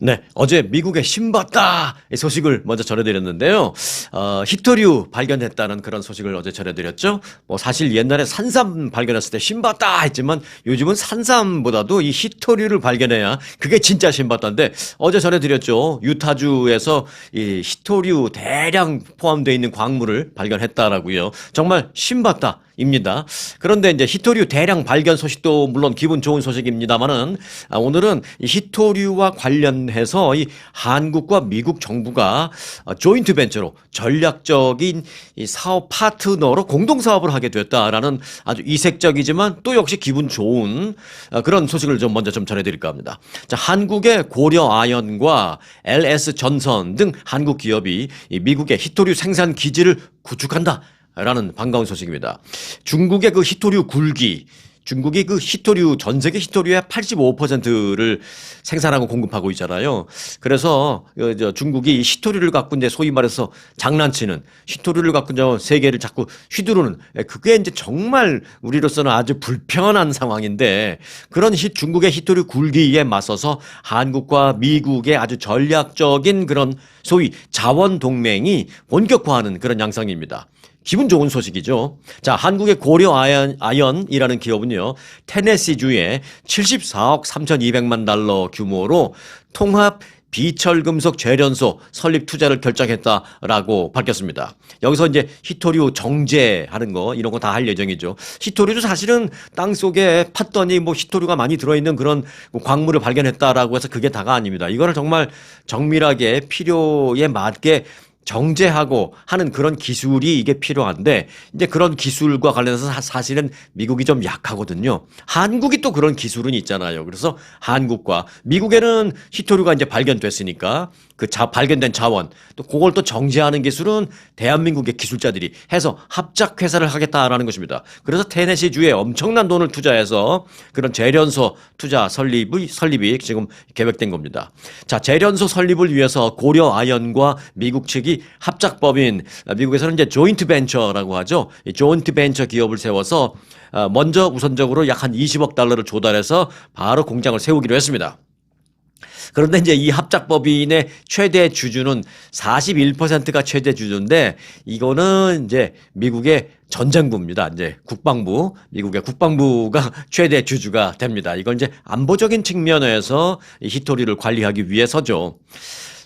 네, 어제 미국의 신봤다 이 소식을 먼저 전해드렸는데요. 히토류 발견했다는 그런 소식을 어제 전해드렸죠. 뭐 사실 옛날에 산삼 발견했을 때 신봤다 했지만 요즘은 산삼보다도 이 히토류를 발견해야 그게 진짜 신봤다인데 어제 전해드렸죠. 유타주에서 이 히토류 대량 포함되어 있는 광물을 발견했다라고요. 정말 신봤다. 입니다. 그런데 이제 히토류 대량 발견 소식도 물론 기분 좋은 소식입니다만은 오늘은 이 히토류와 관련해서 이 한국과 미국 정부가 조인트 벤처로 전략적인 이 사업 파트너로 공동 사업을 하게 됐다라는 아주 이색적이지만 또 역시 기분 좋은 그런 소식을 좀 먼저 좀 전해드릴까 합니다. 자, 한국의 고려 아연과 LS 전선 등 한국 기업이 이 미국의 히토류 생산 기지를 구축한다. 라는 반가운 소식입니다. 중국의 그 히토류 굴기, 중국이 그 히토류, 전 세계 히토류의 85%를 생산하고 공급하고 있잖아요. 그래서 중국이 이 히토류를 갖고 이제 소위 말해서 장난치는 히토류를 갖고 이제 세계를 자꾸 휘두르는 그게 이제 정말 우리로서는 아주 불편한 상황인데 그런 중국의 히토류 굴기에 맞서서 한국과 미국의 아주 전략적인 그런 소위 자원 동맹이 본격화하는 그런 양상입니다. 기분 좋은 소식이죠. 자, 한국의 고려 아연이라는 기업은요, 테네시주에 74억 3,200만 달러 규모로 통합 비철금속 재련소 설립 투자를 결정했다라고 밝혔습니다. 여기서 이제 히토류 정제하는 거 이런 거 다 할 예정이죠. 히토류도 사실은 땅 속에 팠더니 뭐 히토류가 많이 들어있는 그런 광물을 발견했다라고 해서 그게 다가 아닙니다. 이거를 정말 정밀하게 필요에 맞게 정제하고 하는 그런 기술이 이게 필요한데 이제 그런 기술과 관련해서 사실은 미국이 좀 약하거든요. 한국이 또 그런 기술은 있잖아요. 그래서 한국과 미국에는 히토류가 이제 발견됐으니까 그 발견된 자원 또 그걸 또 정제하는 기술은 대한민국의 기술자들이 해서 합작 회사를 하겠다라는 것입니다. 그래서 테네시주에 엄청난 돈을 투자해서 그런 재련소 투자 설립이 지금 계획된 겁니다. 자, 재련소 설립을 위해서 고려 아연과 미국 측이 합작법인 미국에서는 이제 조인트 벤처라고 하죠. 이 조인트 벤처 기업을 세워서 먼저 우선적으로 약 한 20억 달러를 조달해서 바로 공장을 세우기로 했습니다. 그런데 이제 이 합작법인의 최대 주주는 41%가 최대 주주인데 이거는 이제 미국의 전쟁부입니다. 이제 국방부, 미국의 국방부가 최대 주주가 됩니다. 이건 이제 안보적인 측면에서 히토리를 관리하기 위해서죠.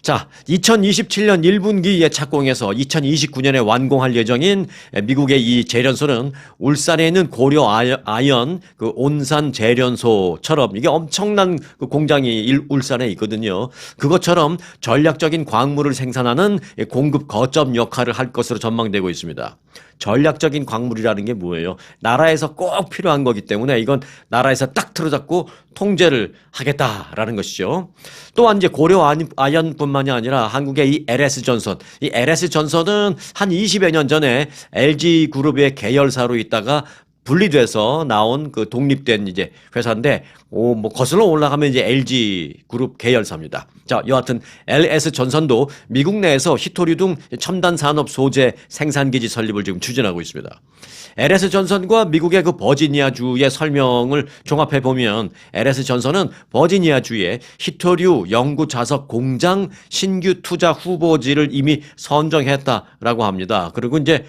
자, 2027년 1분기에 착공해서 2029년에 완공할 예정인 미국의 이 재련소는 울산에 있는 고려 아연 그 온산 재련소처럼 이게 엄청난 그 공장이 울산에 있거든요. 그것처럼 전략적인 광물을 생산하는 공급 거점 역할을 할 것으로 전망되고 있습니다. 전략적인 광물이라는 게 뭐예요? 나라에서 꼭 필요한 거기 때문에 이건 나라에서 딱 틀어잡고 통제를 하겠다라는 것이죠. 또한 이제 고려 아연뿐만이 아니라 한국의 이 LS전선, 이 LS전선은 한 20여 년 전에 LG그룹의 계열사로 있다가 분리돼서 나온 그 독립된 이제 회사인데, 뭐 거슬러 올라가면 이제 LG그룹 계열사입니다. 자, 여하튼 LS전선도 미국 내에서 히토류 등 첨단 산업 소재 생산기지 설립을 지금 추진하고 있습니다. LS전선과 미국의 그 버지니아주의 설명을 종합해 보면 LS전선은 버지니아주에 히토류 연구 자석 공장 신규 투자 후보지를 이미 선정했다라고 합니다. 그리고 이제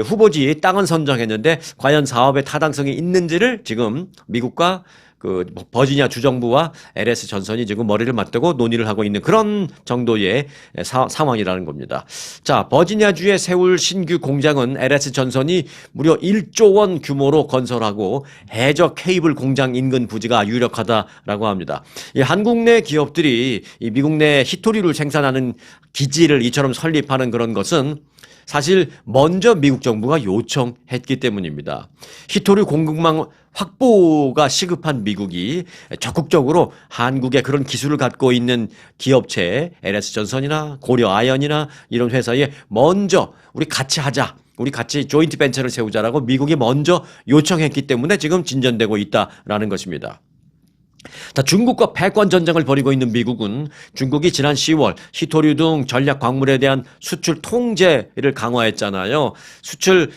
후보지 땅은 선정했는데 과연 사업의 타당성이 있는지를 지금 미국과 그 버지니아 주정부와 LS 전선이 지금 머리를 맞대고 논의를 하고 있는 그런 정도의 상황이라는 겁니다. 자, 버지니아주에 세울 신규 공장은 LS 전선이 무려 1조 원 규모로 건설하고 해저 케이블 공장 인근 부지가 유력하다라고 합니다. 이 한국 내 기업들이 이 미국 내 히토리를 생산하는 기지를 이처럼 설립하는 그런 것은 사실 먼저 미국 정부가 요청했기 때문입니다. 히토류 공급망 확보가 시급한 미국이 적극적으로 한국의 그런 기술을 갖고 있는 기업체 LS전선이나 고려아연이나 이런 회사에 먼저 우리 같이 하자. 우리 같이 조인트 벤처를 세우자라고 미국이 먼저 요청했기 때문에 지금 진전되고 있다라는 것입니다. 자, 중국과 패권 전쟁을 벌이고 있는 미국은 중국이 지난 10월 히토류 등 전략 광물에 대한 수출 통제를 강화했잖아요. 수출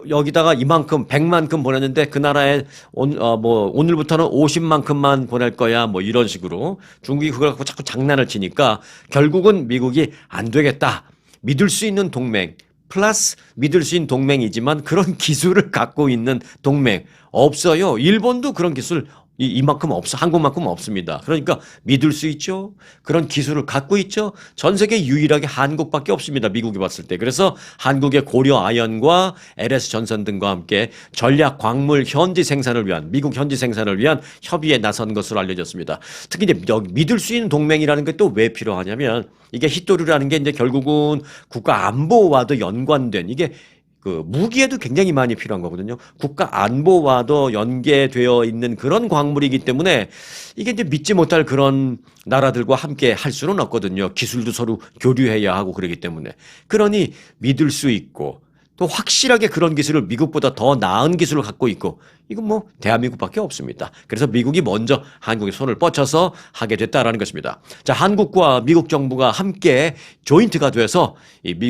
여기다가 이만큼 100만큼 보냈는데 그 나라에 오늘부터는 50만큼만 보낼 거야 뭐 이런 식으로 중국이 그걸 갖고 자꾸 장난을 치니까 결국은 미국이 안 되겠다. 믿을 수 있는 동맹 플러스 믿을 수 있는 동맹이지만 그런 기술을 갖고 있는 동맹 없어요. 일본도 그런 기술 이만큼 없어. 한국만큼 없습니다. 그러니까 믿을 수 있죠. 그런 기술을 갖고 있죠. 전 세계 유일하게 한국밖에 없습니다. 미국이 봤을 때. 그래서 한국의 고려 아연과 LS 전선 등과 함께 전략 광물 현지 생산을 위한 미국 현지 생산을 위한 협의에 나선 것으로 알려졌습니다. 특히 이제 믿을 수 있는 동맹이라는 게 또 왜 필요하냐면 이게 히토류라는 게 이제 결국은 국가 안보와도 연관된 이게 그 무기에도 굉장히 많이 필요한 거거든요. 국가 안보와도 연계되어 있는 그런 광물이기 때문에 이게 이제 믿지 못할 그런 나라들과 함께 할 수는 없거든요. 기술도 서로 교류해야 하고 그러기 때문에. 그러니 믿을 수 있고 또 확실하게 그런 기술을 미국보다 더 나은 기술을 갖고 있고 이건 뭐 대한민국밖에 없습니다. 그래서 미국이 먼저 한국의 손을 뻗쳐서 하게 됐다라는 것입니다. 자, 한국과 미국 정부가 함께 조인트가 돼서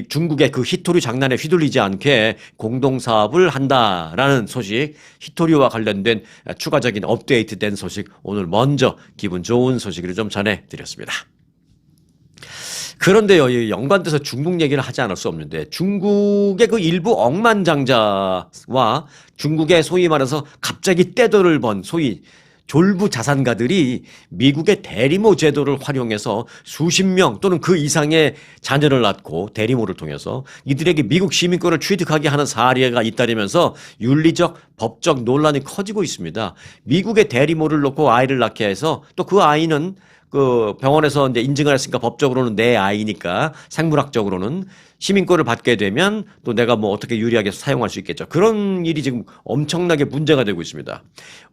중국의 그 히토류 장난에 휘둘리지 않게 공동 사업을 한다라는 소식, 히토류와 관련된 추가적인 업데이트된 소식 오늘 먼저 기분 좋은 소식으로 좀 전해드렸습니다. 그런데요, 연관돼서 중국 얘기를 하지 않을 수 없는데 중국의 그 일부 억만장자와 중국의 소위 말해서 갑자기 떼돈을 번 소위 졸부 자산가들이 미국의 대리모 제도를 활용해서 수십 명 또는 그 이상의 자녀를 낳고 대리모를 통해서 이들에게 미국 시민권을 취득하게 하는 사례가 잇따르면서 윤리적, 법적 논란이 커지고 있습니다. 미국의 대리모를 놓고 아이를 낳게 해서 또 그 아이는 그 병원에서 이제 인증을 했으니까 법적으로는 내 아이니까 생물학적으로는 시민권을 받게 되면 또 내가 뭐 어떻게 유리하게 사용할 수 있겠죠. 그런 일이 지금 엄청나게 문제가 되고 있습니다.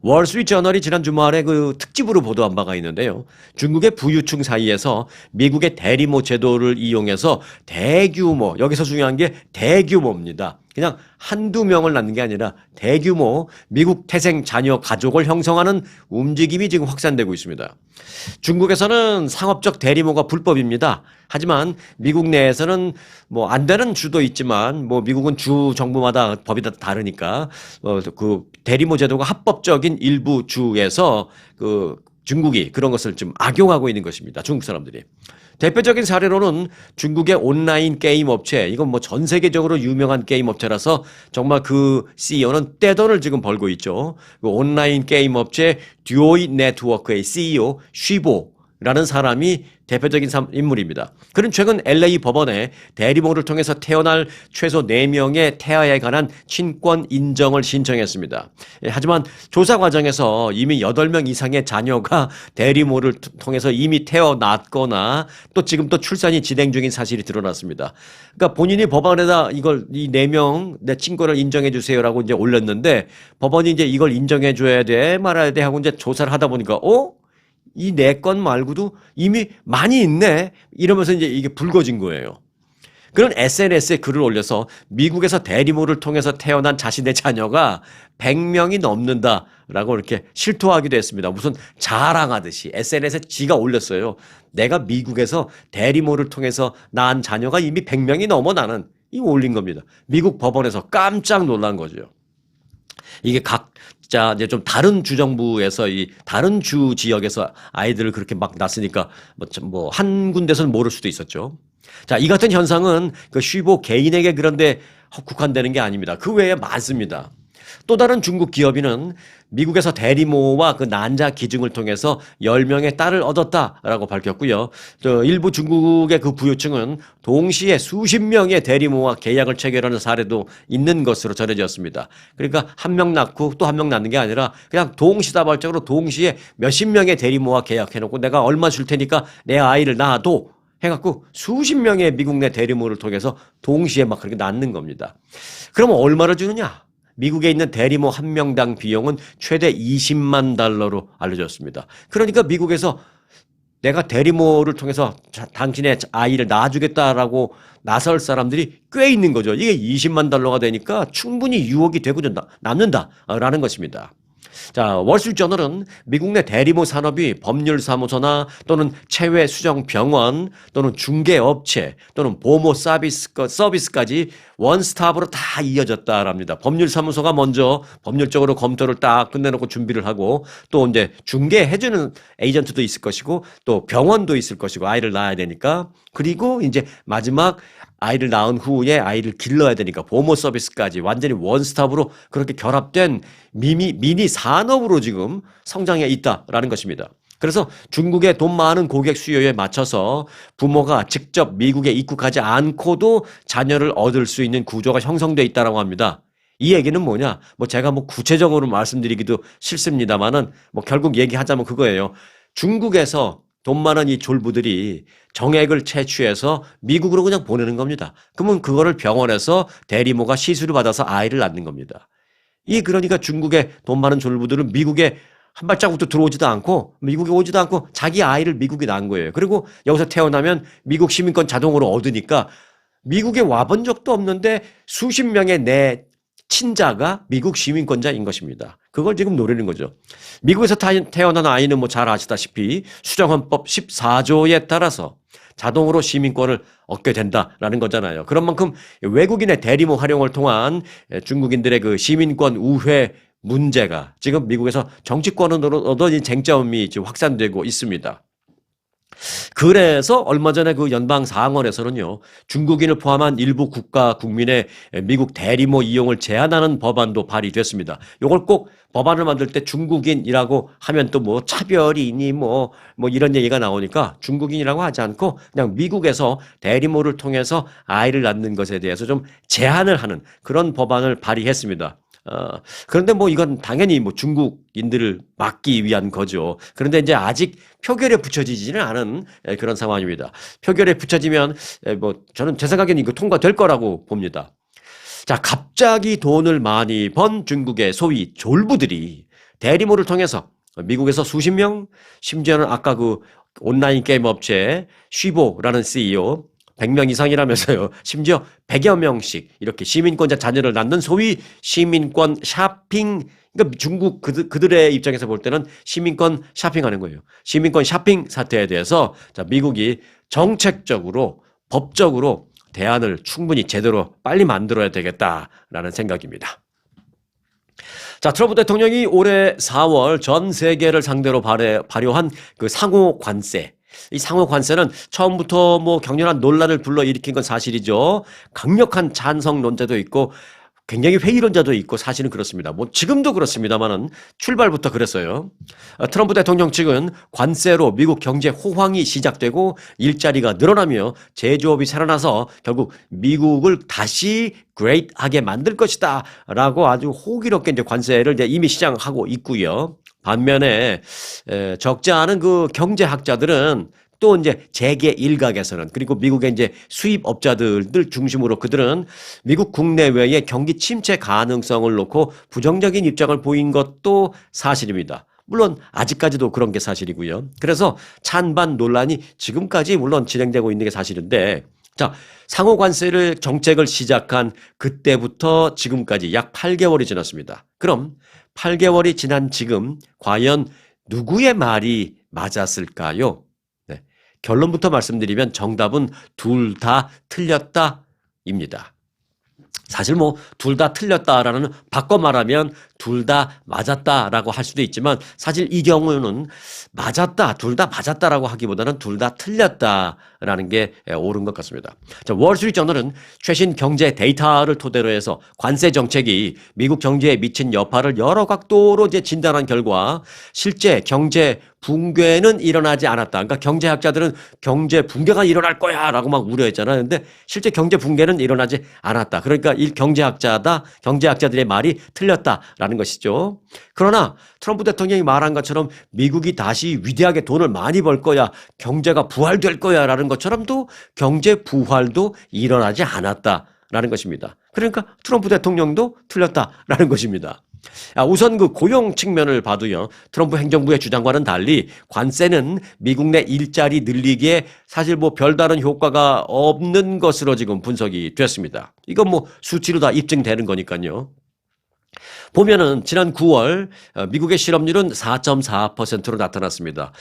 월스트리트저널이 지난 주말에 그 특집으로 보도한 바가 있는데요. 중국의 부유층 사이에서 미국의 대리모 제도를 이용해서 대규모, 여기서 중요한 게 대규모입니다. 그냥 한두 명을 낳는 게 아니라 대규모 미국 태생 자녀 가족을 형성하는 움직임이 지금 확산되고 있습니다. 중국에서는 상업적 대리모가 불법입니다. 하지만 미국 내에서는 뭐 안 되는 주도 있지만 뭐 미국은 주 정부마다 법이 다 다르니까 그 대리모 제도가 합법적인 일부 주에서 그 중국이 그런 것을 좀 악용하고 있는 것입니다. 중국 사람들이. 대표적인 사례로는 중국의 온라인 게임 업체, 이건 뭐 전 세계적으로 유명한 게임 업체라서 정말 그 CEO는 떼돈을 지금 벌고 있죠. 그 온라인 게임 업체 듀오이 네트워크의 CEO 쉬보라는 사람이 대표적인 인물입니다. 그는 최근 LA 법원에 대리모를 통해서 태어날 최소 4명의 태아에 관한 친권 인정을 신청했습니다. 하지만 조사 과정에서 이미 8명 이상의 자녀가 대리모를 통해서 이미 태어났거나 또 지금 또 출산이 진행 중인 사실이 드러났습니다. 그러니까 본인이 법원에다 이걸 이 4명 내 친권을 인정해 주세요라고 이제 올렸는데 법원이 이제 이걸 인정해 줘야 돼 말아야 돼 하고 이제 조사를 하다 보니까 이 내 건 말고도 이미 많이 있네 이러면서 이제 이게 불거진 거예요. 그런 SNS에 글을 올려서 미국에서 대리모를 통해서 태어난 자신의 자녀가 100명이 넘는다라고 이렇게 실토하기도 했습니다. 무슨 자랑하듯이 SNS에 지가 올렸어요. 내가 미국에서 대리모를 통해서 낳은 자녀가 이미 100명이 넘어 나는 이거 올린 겁니다. 미국 법원에서 깜짝 놀란 거죠. 이게 각자 이제 좀 다른 주정부에서 이 다른 주 지역에서 아이들을 그렇게 막 낳았으니까 뭐 한 군데서는 모를 수도 있었죠. 자, 이 같은 현상은 그 쉬보 개인에게 그런데 국한되는 게 아닙니다. 그 외에 많습니다. 또 다른 중국 기업인은 미국에서 대리모와 그 난자 기증을 통해서 10명의 딸을 얻었다라고 밝혔고요. 일부 중국의 그 부유층은 동시에 수십 명의 대리모와 계약을 체결하는 사례도 있는 것으로 전해졌습니다. 그러니까 한 명 낳고 또 한 명 낳는 게 아니라 그냥 동시다발적으로 동시에 몇십 명의 대리모와 계약해놓고 내가 얼마 줄 테니까 내 아이를 낳아도 해갖고 수십 명의 미국 내 대리모를 통해서 동시에 막 그렇게 낳는 겁니다. 그러면 얼마를 주느냐? 미국에 있는 대리모 한 명당 비용은 최대 20만 달러로 알려졌습니다. 그러니까 미국에서 내가 대리모를 통해서 당신의 아이를 낳아주겠다라고 나설 사람들이 꽤 있는 거죠. 이게 20만 달러가 되니까 충분히 유혹이 되고 남는다라는 것입니다. 자, 월스트리트저널은 미국 내 대리모 산업이 법률사무소나 또는 체외 수정 병원 또는 중개업체 또는 보모 서비스까지 원스톱으로 다 이어졌다랍니다. 법률사무소가 먼저 법률적으로 검토를 딱 끝내놓고 준비를 하고 또 이제 중개해주는 에이전트도 있을 것이고 또 병원도 있을 것이고 아이를 낳아야 되니까 그리고 이제 마지막 아이를 낳은 후에 아이를 길러야 되니까 보모 서비스까지 완전히 원스톱으로 그렇게 결합된 미니 산업으로 지금 성장해 있다라는 것입니다. 그래서 중국의 돈 많은 고객 수요에 맞춰서 부모가 직접 미국에 입국하지 않고도 자녀를 얻을 수 있는 구조가 형성되어 있다고 합니다. 이 얘기는 뭐냐? 제가 구체적으로 말씀드리기도 싫습니다만은 결국 얘기하자면 그거예요. 중국에서 돈 많은 이 졸부들이 정액을 채취해서 미국으로 그냥 보내는 겁니다. 그러면 그거를 병원에서 대리모가 시술을 받아서 아이를 낳는 겁니다. 그러니까 중국의 돈 많은 졸부들은 미국에 한 발자국도 들어오지도 않고 미국에 오지도 않고 자기 아이를 미국에 낳은 거예요. 그리고 여기서 태어나면 미국 시민권 자동으로 얻으니까 미국에 와본 적도 없는데 수십 명의 내 친자가 미국 시민권자인 것입니다. 그걸 지금 노리는 거죠. 미국에서 태어난 아이는 잘 아시다시피 수정헌법 14조에 따라서 자동으로 시민권을 얻게 된다라는 거잖아요. 그런 만큼 외국인의 대리모 활용을 통한 중국인들의 그 시민권 우회 문제가 지금 미국에서 정치권으로도 쟁점이 지금 확산되고 있습니다. 그래서 얼마 전에 그 연방 상원에서는요, 중국인을 포함한 일부 국가 국민의 미국 대리모 이용을 제한하는 법안도 발의됐습니다. 이걸 꼭 법안을 만들 때 중국인이라고 하면 또 차별이니 이런 얘기가 나오니까 중국인이라고 하지 않고 그냥 미국에서 대리모를 통해서 아이를 낳는 것에 대해서 좀 제한을 하는 그런 법안을 발의했습니다. 그런데 이건 당연히 중국인들을 막기 위한 거죠. 그런데 이제 아직 표결에 붙여지지는 않은 그런 상황입니다. 표결에 붙여지면 저는 제 생각에는 이거 통과될 거라고 봅니다. 자, 갑자기 돈을 많이 번 중국의 소위 졸부들이 대리모를 통해서 미국에서 수십 명, 심지어는 아까 그 온라인 게임 업체 쉬보라는 CEO 100명 이상이라면서요. 심지어 100여 명씩 이렇게 시민권자 자녀를 낳는 소위 시민권 샤핑, 그러니까 중국 그들의 입장에서 볼 때는 시민권 샤핑하는 거예요. 시민권 샤핑 사태에 대해서 자, 미국이 정책적으로 법적으로 대안을 충분히 제대로 빨리 만들어야 되겠다라는 생각입니다. 자, 트럼프 대통령이 올해 4월 전 세계를 상대로 발효한 그 상호 관세. 이 상호 관세는 처음부터 격렬한 논란을 불러일으킨 건 사실이죠. 강력한 찬성 논자도 있고 굉장히 회의론자도 있고 사실은 그렇습니다. 지금도 그렇습니다만은 출발부터 그랬어요. 트럼프 대통령 측은 관세로 미국 경제 호황이 시작되고 일자리가 늘어나며 제조업이 살아나서 결국 미국을 다시 그레이트하게 만들 것이다 라고 아주 호기롭게 이제 관세를 이제 이미 시작하고 있고요. 반면에 적지 않은 그 경제학자들은 또 이제 재계 일각에서는 그리고 미국의 이제 수입업자들 중심으로 그들은 미국 국내외의 경기 침체 가능성을 놓고 부정적인 입장을 보인 것도 사실입니다. 물론 아직까지도 그런 게 사실이고요. 그래서 찬반 논란이 지금까지 물론 진행되고 있는 게 사실인데 자, 상호 관세를 정책을 시작한 그때부터 지금까지 약 8개월이 지났습니다. 그럼 8개월이 지난 지금 과연 누구의 말이 맞았을까요? 네, 결론부터 말씀드리면 정답은 둘 다 틀렸다입니다. 사실 둘 다 틀렸다라는 바꿔 말하면 둘 다 맞았다라고 할 수도 있지만 사실 이 경우는 맞았다, 둘 다 맞았다라고 하기보다는 둘 다 틀렸다라는 게 옳은 것 같습니다. 자, 월스트리트저널은 최신 경제 데이터를 토대로 해서 관세 정책이 미국 경제에 미친 여파를 여러 각도로 이제 진단한 결과 실제 경제 붕괴는 일어나지 않았다. 그러니까 경제학자들은 경제 붕괴가 일어날 거야라고 막 우려했잖아요. 근데 실제 경제 붕괴는 일어나지 않았다. 그러니까 이 경제학자들의 말이 틀렸다라는 것이죠. 그러나 트럼프 대통령이 말한 것처럼 미국이 다시 위대하게 돈을 많이 벌 거야, 경제가 부활될 거야라는 것처럼도 경제 부활도 일어나지 않았다라는 것입니다. 그러니까 트럼프 대통령도 틀렸다라는 것입니다. 우선 그 고용 측면을 봐도요, 트럼프 행정부의 주장과는 달리 관세는 미국 내 일자리 늘리기에 사실 별다른 효과가 없는 것으로 지금 분석이 됐습니다. 이건 수치로 다 입증되는 거니까요. 보면은 지난 9월 미국의 실업률은 4.4%로 나타났습니다.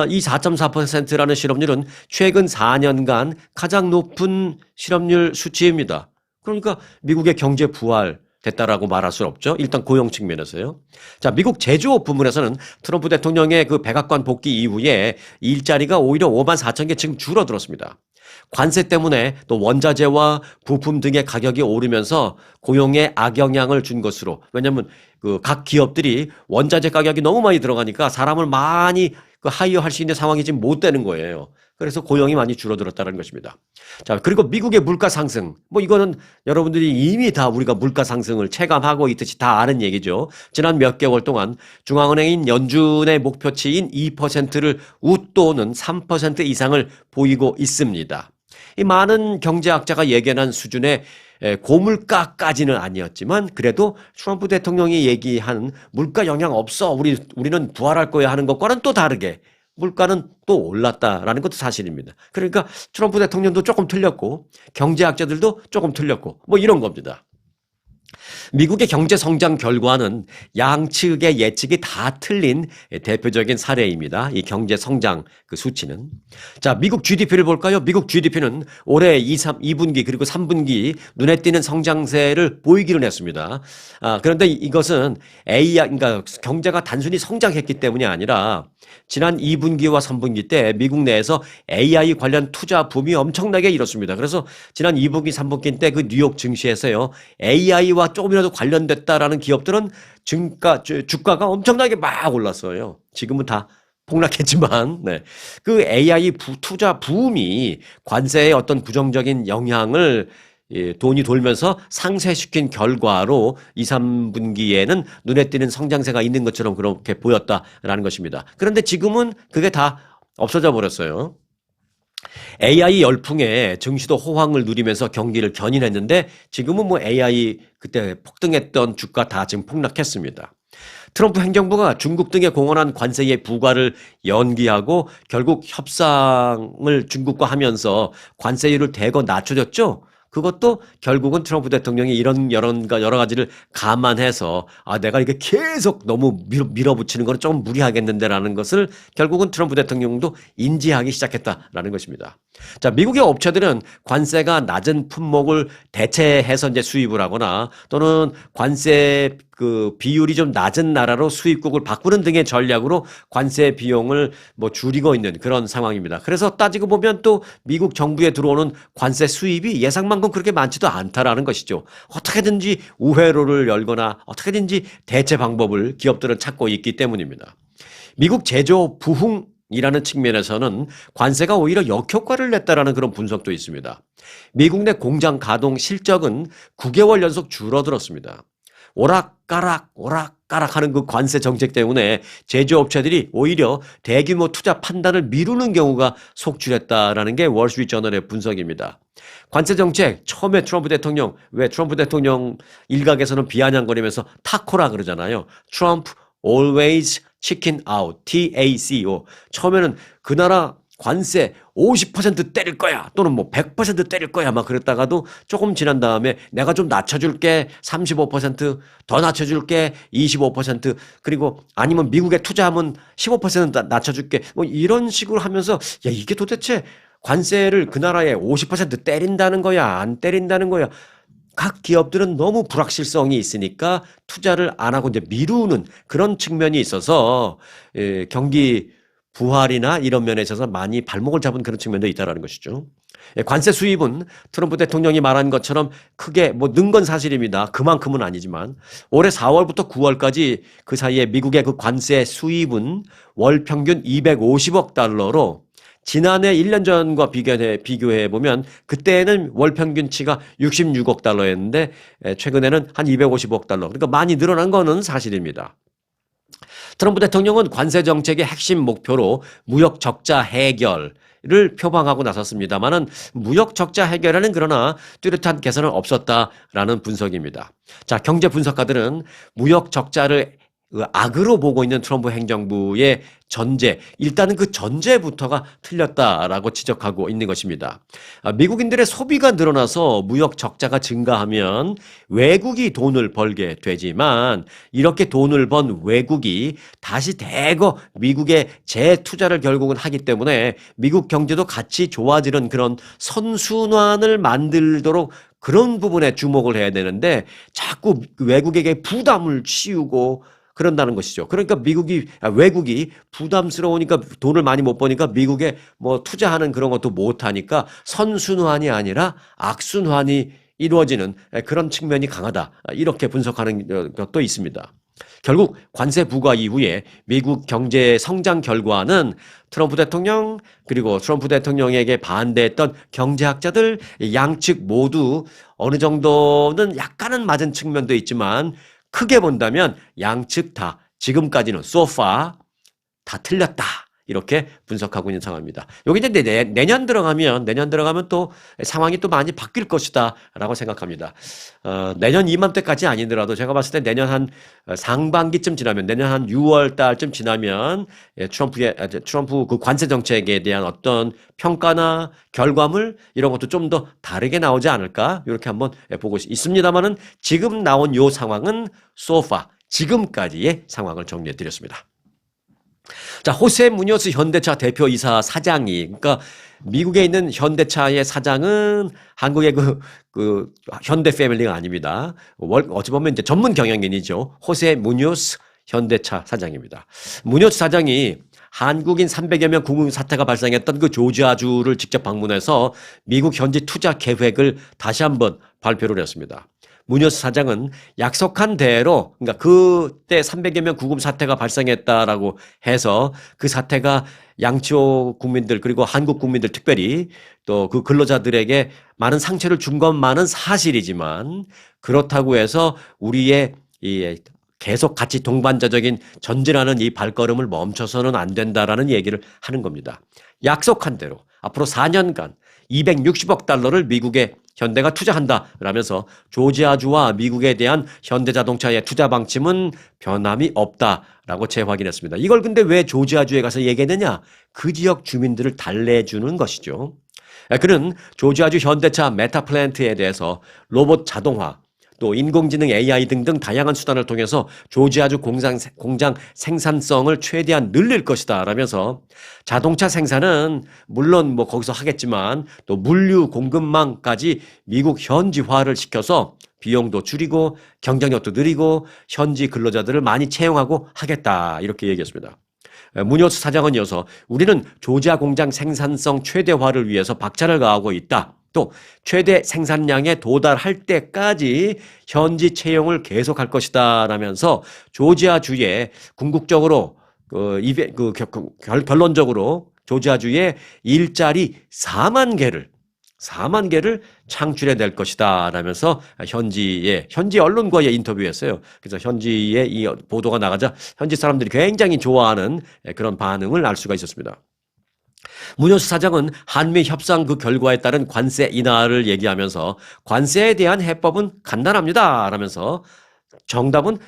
이 4.4%라는 실업률은 최근 4년간 가장 높은 실업률 수치입니다. 그러니까 미국의 경제 부활 됐다라고 말할 수 없죠. 일단 고용 측면에서요. 자, 미국 제조업 부문에서는 트럼프 대통령의 그 백악관 복귀 이후에 일자리가 오히려 5만 4천 개 지금 줄어들었습니다. 관세 때문에 또 원자재와 부품 등의 가격이 오르면서 고용에 악영향을 준 것으로, 왜냐하면 그 각 기업들이 원자재 가격이 너무 많이 들어가니까 사람을 많이 그 하이어할 수 있는 상황이 지금 못 되는 거예요. 그래서 고용이 많이 줄어들었다는 것입니다. 자, 그리고 미국의 물가 상승. 뭐 이거는 여러분들이 이미 다 우리가 물가 상승을 체감하고 있듯이 다 아는 얘기죠. 지난 몇 개월 동안 중앙은행인 연준의 목표치인 2%를 웃도는 3% 이상을 보이고 있습니다. 이 많은 경제학자가 예견한 수준의 고물가까지는 아니었지만 그래도 트럼프 대통령이 얘기한 물가 영향 없어. 우리는 부활할 거야 하는 것과는 또 다르게 물가는 또 올랐다라는 것도 사실입니다. 그러니까 트럼프 대통령도 조금 틀렸고 경제학자들도 조금 틀렸고 뭐 이런 겁니다. 미국의 경제 성장 결과는 양측의 예측이 다 틀린 대표적인 사례입니다. 이 경제 성장 그 수치는. 자, 미국 GDP를 볼까요? 미국 GDP는 올해 2분기 그리고 3분기 눈에 띄는 성장세를 보이기는 했습니다. 그런데 이것은 그러니까 경제가 단순히 성장했기 때문이 아니라 지난 2분기와 3분기 때 미국 내에서 AI 관련 투자 붐이 엄청나게 일었습니다. 그래서 지난 2분기, 3분기 때 그 뉴욕 증시에서요, AI와 조금이라도 관련됐다라는 기업들은 주가가 엄청나게 막 올랐어요. 지금은 다 폭락했지만, 네. 그 AI 투자 붐이 관세의 어떤 부정적인 영향을 돈이 돌면서 상쇄시킨 결과로 2, 3분기에는 눈에 띄는 성장세가 있는 것처럼 그렇게 보였다라는 것입니다. 그런데 지금은 그게 다 없어져 버렸어요. AI 열풍에 증시도 호황을 누리면서 경기를 견인했는데 지금은 뭐 AI 그때 폭등했던 주가 다 지금 폭락했습니다. 트럼프 행정부가 중국 등에 공언한 관세의 부과를 연기하고 결국 협상을 중국과 하면서 관세율을 대거 낮춰줬죠. 그것도 결국은 트럼프 대통령이 이런 여러 가지를 감안해서 내가 이게 계속 너무 밀어붙이는 건 좀 무리하겠는데라는 것을 결국은 트럼프 대통령도 인지하기 시작했다라는 것입니다. 자, 미국의 업체들은 관세가 낮은 품목을 대체해서 이제 수입을 하거나 또는 관세 그 비율이 좀 낮은 나라로 수입국을 바꾸는 등의 전략으로 관세 비용을 뭐 줄이고 있는 그런 상황입니다. 그래서 따지고 보면 또 미국 정부에 들어오는 관세 수입이 예상만큼 그렇게 많지도 않다라는 것이죠. 어떻게든지 우회로를 열거나 어떻게든지 대체 방법을 기업들은 찾고 있기 때문입니다. 미국 제조 부흥이라는 측면에서는 관세가 오히려 역효과를 냈다라는 그런 분석도 있습니다. 미국 내 공장 가동 실적은 9개월 연속 줄어들었습니다. 오락가락 하는 그 관세 정책 때문에 제조업체들이 오히려 대규모 투자 판단을 미루는 경우가 속출했다라는 게 월스트리트저널의 분석입니다. 관세 정책 처음에 트럼프 대통령 일각에서는 비아냥거리면서 타코라 그러잖아요. 트럼프 always chicken out, TACO. 처음에는 그 나라 관세 50% 때릴 거야 또는 뭐 100% 때릴 거야 막 그랬다가도 조금 지난 다음에 내가 좀 낮춰줄게 35%더 낮춰줄게 25% 그리고 아니면 미국에 투자하면 15% 낮춰줄게 뭐 이런 식으로 하면서 야 이게 도대체 관세를 그 나라에 50% 때린다는 거야 안 때린다는 거야. 각 기업들은 너무 불확실성이 있으니까 투자를 안 하고 이제 미루는 그런 측면이 있어서 경기 부활이나 이런 면에 있어서 많이 발목을 잡은 그런 측면도 있다는 것이죠. 관세 수입은 트럼프 대통령이 말한 것처럼 크게 뭐 는 건 사실입니다. 그만큼은 아니지만 올해 4월부터 9월까지 그 사이에 미국의 그 관세 수입은 월 평균 250억 달러로 지난해 1년 전과 비교해 보면 그때는 월 평균치가 66억 달러였는데 최근에는 한 250억 달러. 그러니까 많이 늘어난 거는 사실입니다. 트럼프 대통령은 관세 정책의 핵심 목표로 무역 적자 해결을 표방하고 나섰습니다만은 무역 적자 해결에는 그러나 뚜렷한 개선은 없었다라는 분석입니다. 자, 경제 분석가들은 무역 적자를 그 악으로 보고 있는 트럼프 행정부의 전제, 일단은 그 전제부터가 틀렸다라고 지적하고 있는 것입니다. 미국인들의 소비가 늘어나서 무역 적자가 증가하면 외국이 돈을 벌게 되지만 이렇게 돈을 번 외국이 다시 대거 미국에 재투자를 결국은 하기 때문에 미국 경제도 같이 좋아지는 그런 선순환을 만들도록 그런 부분에 주목을 해야 되는데 자꾸 외국에게 부담을 씌우고 그런다는 것이죠. 그러니까 외국이 부담스러우니까 돈을 많이 못 버니까 미국에 뭐 투자하는 그런 것도 못 하니까 선순환이 아니라 악순환이 이루어지는 그런 측면이 강하다. 이렇게 분석하는 것도 있습니다. 결국 관세 부과 이후에 미국 경제 성장 결과는 트럼프 대통령 그리고 트럼프 대통령에게 반대했던 경제학자들 양측 모두 어느 정도는 약간은 맞은 측면도 있지만 크게 본다면 양측 다 지금까지는 so far 다 틀렸다. 이렇게 분석하고 있는 상황입니다. 여기 이제 내년 들어가면 또 상황이 또 많이 바뀔 것이다라고 생각합니다. 내년 이맘때까지 아니더라도 제가 봤을 때 내년 한 상반기쯤 지나면 내년 한 6월 달쯤 지나면 트럼프 그 관세 정책에 대한 어떤 평가나 결과물 이런 것도 좀 더 다르게 나오지 않을까 이렇게 한번 보고 있습니다만은 지금 나온 요 상황은 so far 지금까지의 상황을 정리해 드렸습니다. 자, 호세 무뇨스 현대차 대표이사 사장이, 그러니까 미국에 있는 현대차의 사장은 한국의 그 현대 패밀리가 아닙니다. 어찌 보면 이제 전문 경영인이죠. 호세 무뇨스 현대차 사장입니다. 무뇨스 사장이 한국인 300여 명 구금 사태가 발생했던 그 조지아주를 직접 방문해서 미국 현지 투자 계획을 다시 한번 발표를 했습니다. 무뇨스 사장은 약속한 대로, 그러니까 그때 300여 명 구금 사태가 발생했다라고 해서 그 사태가 양치호 국민들 그리고 한국 국민들 특별히 또 그 근로자들에게 많은 상처를 준 것만은 사실이지만 그렇다고 해서 우리의 이 계속 같이 동반자적인 전진하는 이 발걸음을 멈춰서는 안 된다라는 얘기를 하는 겁니다. 약속한 대로 앞으로 4년간 260억 달러를 미국에 현대가 투자한다라면서 조지아주와 미국에 대한 현대자동차의 투자 방침은 변함이 없다라고 재확인했습니다. 이걸 근데 왜 조지아주에 가서 얘기했느냐? 그 지역 주민들을 달래주는 것이죠. 그는 조지아주 현대차 메타플랜트에 대해서 로봇 자동화, 또 인공지능 AI 등등 다양한 수단을 통해서 조지아주 공장 생산성을 최대한 늘릴 것이다 라면서 자동차 생산은 물론 뭐 거기서 하겠지만 또 물류 공급망까지 미국 현지화를 시켜서 비용도 줄이고 경쟁력도 늘리고 현지 근로자들을 많이 채용하고 하겠다 이렇게 얘기했습니다. 무뇨스 사장은 이어서 우리는 조지아 공장 생산성 최대화를 위해서 박차를 가하고 있다. 또 최대 생산량에 도달할 때까지 현지 채용을 계속할 것이다 라면서 조지아주에 궁극적으로 결론적으로 조지아주에 일자리 4만 개를 창출해낼 것이다 라면서 현지 언론과의 인터뷰였어요. 그래서 현지에 이 보도가 나가자 현지 사람들이 굉장히 좋아하는 그런 반응을 알 수가 있었습니다. 무뇨스 사장은 한미 협상 그 결과에 따른 관세 인하를 얘기하면서 관세에 대한 해법은 간단합니다 라면서 정답은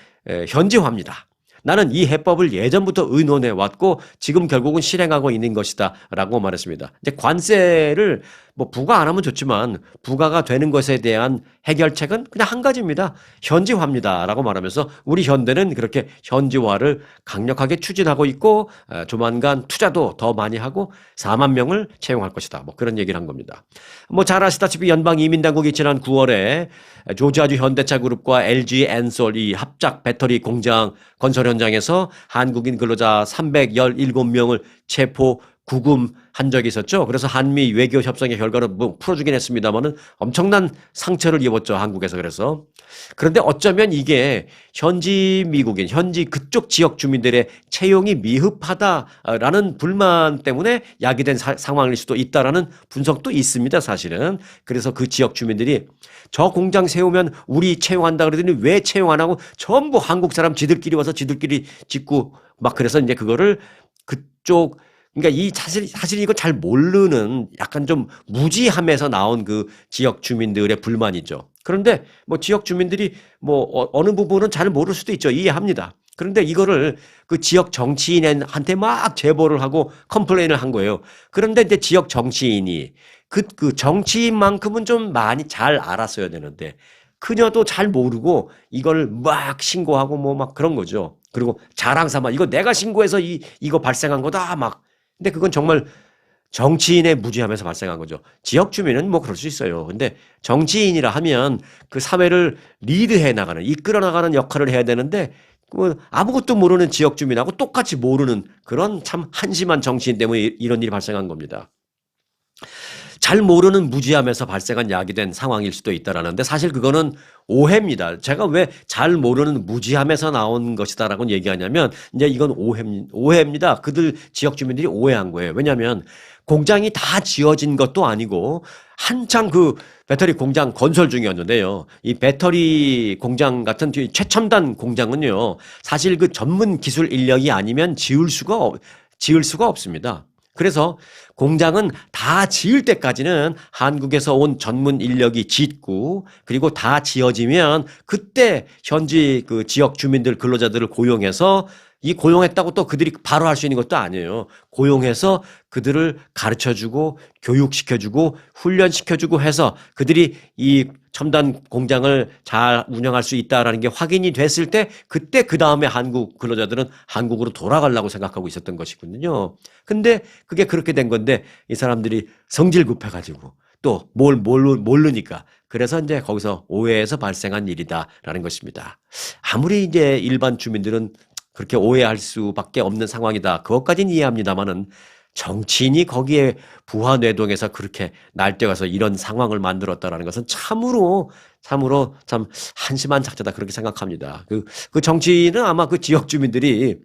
현지화입니다. 나는 이 해법을 예전부터 의논해 왔고 지금 결국은 실행하고 있는 것이다 라고 말했습니다. 이제 관세를 뭐 부과 안 하면 좋지만 부과가 되는 것에 대한 해결책은 그냥 한 가지입니다. 현지화입니다 라고 말하면서 우리 현대는 그렇게 현지화를 강력하게 추진하고 있고 조만간 투자도 더 많이 하고 4만 명을 채용할 것이다. 뭐 그런 얘기를 한 겁니다. 뭐 잘 아시다시피 연방이민당국이 지난 9월에 조지아주 현대차 그룹과 LG 엔솔 이 합작 배터리 공장 건설 현장에서 한국인 근로자 317명을 체포 구금한 적이 있었죠. 그래서 한미 외교 협상의 결과를 뭐 풀어주긴 했습니다만은 엄청난 상처를 입었죠. 한국에서. 그래서 그런데 어쩌면 이게 현지 그쪽 지역 주민들의 채용이 미흡하다라는 불만 때문에 야기된 상황일 수도 있다라는 분석도 있습니다. 사실은. 그래서 그 지역 주민들이 저 공장 세우면 우리 채용한다 그러더니 왜 채용 안 하고 전부 한국 사람 지들끼리 와서 지들끼리 짓고 막 그래서 이제 그거를 그쪽 그러니까 이 사실 이거 잘 모르는 약간 좀 무지함에서 나온 그 지역 주민들의 불만이죠. 그런데 뭐 지역 주민들이 뭐 어느 부분은 잘 모를 수도 있죠. 이해합니다. 그런데 이거를 그 지역 정치인한테 막 제보를 하고 컴플레인을 한 거예요. 그런데 이제 지역 정치인이 그 정치인만큼은 좀 많이 잘 알았어야 되는데 그녀도 잘 모르고 이걸 막 신고하고 뭐 막 그런 거죠. 그리고 자랑 삼아 이거 내가 신고해서 이거 발생한 거다 막. 근데 그건 정말 정치인의 무지함에서 발생한 거죠. 지역 주민은 뭐 그럴 수 있어요. 근데 정치인이라 하면 그 사회를 리드해 나가는, 이끌어 나가는 역할을 해야 되는데 그 아무것도 모르는 지역 주민하고 똑같이 모르는 그런 참 한심한 정치인 때문에 이런 일이 발생한 겁니다. 잘 모르는 무지함에서 발생한 야기된 상황일 수도 있다라는데 사실 그거는 오해입니다. 제가 왜 잘 모르는 무지함에서 나온 것이다라고 얘기하냐면 이제 이건 오해입니다. 그들 지역 주민들이 오해한 거예요. 왜냐하면 공장이 다 지어진 것도 아니고 한창 그 배터리 공장 건설 중이었는데요. 이 배터리 공장 같은 최첨단 공장은요. 사실 그 전문 기술 인력이 아니면 지을 수가 없습니다. 그래서 공장은 다 지을 때까지는 한국에서 온 전문 인력이 짓고 그리고 다 지어지면 그때 현지 그 지역 주민들 근로자들을 고용해서 이 고용했다고 또 그들이 바로 할 수 있는 것도 아니에요. 고용해서 그들을 가르쳐주고 교육시켜주고 훈련시켜주고 해서 그들이 이 첨단 공장을 잘 운영할 수 있다라는 게 확인이 됐을 때 그때 그 다음에 한국 근로자들은 한국으로 돌아가려고 생각하고 있었던 것이거든요. 근데 그게 그렇게 된 건데 이 사람들이 성질 급해가지고 또 뭘 모르니까 그래서 이제 거기서 오해에서 발생한 일이다라는 것입니다. 아무리 이제 일반 주민들은 그렇게 오해할 수밖에 없는 상황이다. 그것까지는 이해합니다만은 정치인이 거기에 부하뇌동에서 그렇게 날뛰어가서 이런 상황을 만들었다라는 것은 참으로 참 한심한 작자다 그렇게 생각합니다. 그 정치인은 아마 그 지역 주민들이